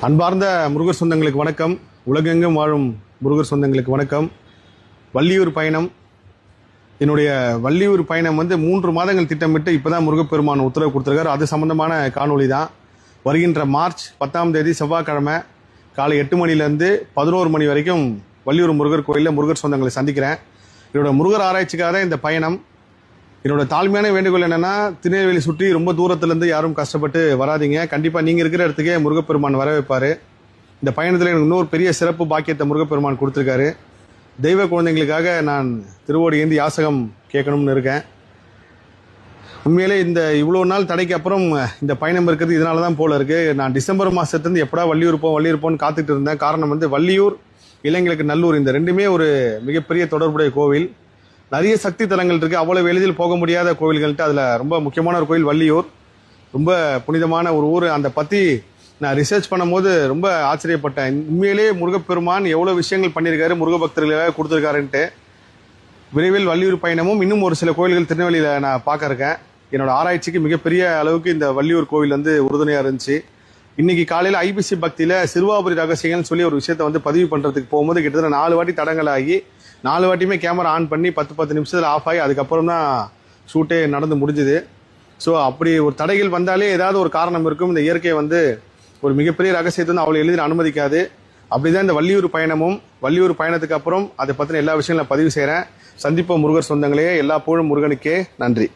அன்பார்ந்த முருகர் சொந்தங்களுக்கு வணக்கம். உலகெங்கும் வாழும் முருகர் சொந்தங்களுக்கு வணக்கம். வள்ளியூர் பயணம், என்னுடைய வள்ளியூர் பயணம் 3 மாதங்கள் திட்டமிட்டு இப்போதான் முருகப்பெருமான் உத்தரவு கொடுத்துருக்காரு. அது சம்பந்தமான காணொலி தான். வருகின்ற மார்ச் 10ஆம் தேதி செவ்வாய்க்கிழமை காலை 8 மணிலேருந்து 11 மணி வரைக்கும் வள்ளியூர் முருகர் கோயிலில் முருகர் சொந்தங்களை சந்திக்கிறேன். என்னோட முருகர் ஆராய்ச்சிக்காக இந்த பயணம். என்னோட தாழ்மையான வேண்டுகோள் என்னன்னா, திருநெல்வேலி சுற்றி ரொம்ப தூரத்துலேருந்து யாரும் கஷ்டப்பட்டு வராதிங்க. கண்டிப்பாக நீங்கள் இருக்கிற இடத்துக்கே முருகப்பெருமான் வர வைப்பார். இந்த பயணத்தில் எனக்கு இன்னொரு பெரிய சிறப்பு பாக்கியத்தை முருகப்பெருமான் கொடுத்துருக்காரு. தெய்வ குழந்தைங்களுக்காக நான் திருவோடி ஏந்தி யாசகம் கேட்கணும்னு இருக்கேன். உண்மையிலே இந்த இவ்வளோ நாள் தடைக்கு அப்புறம் இந்த பயணம் இருக்கிறது இதனால தான் போல இருக்குது. நான் டிசம்பர் மாதத்துலேருந்து எப்படா வள்ளியூர்ப்போன்னு காத்துட்டு இருந்தேன். காரணம் வள்ளியூர், இளைஞர்களுக்கு நல்லூர், இந்த ரெண்டுமே ஒரு மிகப்பெரிய தொடர்புடைய கோவில். நிறைய சக்தி தலங்கள் இருக்குது. அவ்வளவு எளிதில் போக முடியாத கோவில்கள்ட்டு அதில் ரொம்ப முக்கியமான ஒரு கோவில் வள்ளியூர். ரொம்ப புனிதமான ஒரு ஊர். அந்த பற்றி நான் ரிசர்ச் பண்ணும்போது ரொம்ப ஆச்சரியப்பட்டேன். உண்மையிலே முருகப்பெருமான் எவ்வளோ விஷயங்கள் பண்ணியிருக்காரு, முருக பக்தர்களுக்காக கொடுத்துருக்காருன்ட்டு. விரைவில் வள்ளியூர் பயணமும் இன்னும் ஒரு சில கோவில்கள் திருநெல்வேலியில் நான் பார்க்க இருக்கேன். என்னோட ஆராய்ச்சிக்கு மிகப்பெரிய அளவுக்கு இந்த வள்ளியூர் கோவில் உறுதுணையாக இருந்துச்சு. இன்னைக்கு காலையில் ஐபிசி பக்தியில் சிறுவாபுரி ரகசியங்கள்னு சொல்லி ஒரு விஷயத்தை பதிவு பண்ணுறதுக்கு போகும்போது கிட்டத்தட்ட 4 வாட்டி தடங்களாகி 4 வாட்டியுமே கேமரா ஆன் பண்ணி 10 நிமிஷத்தில் ஆஃப் ஆகி அதுக்கப்புறம் தான் ஷூட்டே நடந்து முடிஞ்சுது. ஸோ அப்படி ஒரு தடைகள் வந்தாலே ஏதாவது ஒரு காரணம் இருக்கும். இந்த இயற்கை ஒரு மிகப்பெரிய ரகசியத்தை அவ்வளோ எளிதில் அனுமதிக்காது. அப்படிதான் இந்த வள்ளியூர் பயணமும். வள்ளியூர் பயணத்துக்கு அப்புறம் அதை பற்றின எல்லா விஷயங்களும் நான் பதிவு செய்கிறேன். சந்திப்போம் முருகர் சொந்தங்களே. எல்லா புகழும் முருகனுக்கே. நன்றி.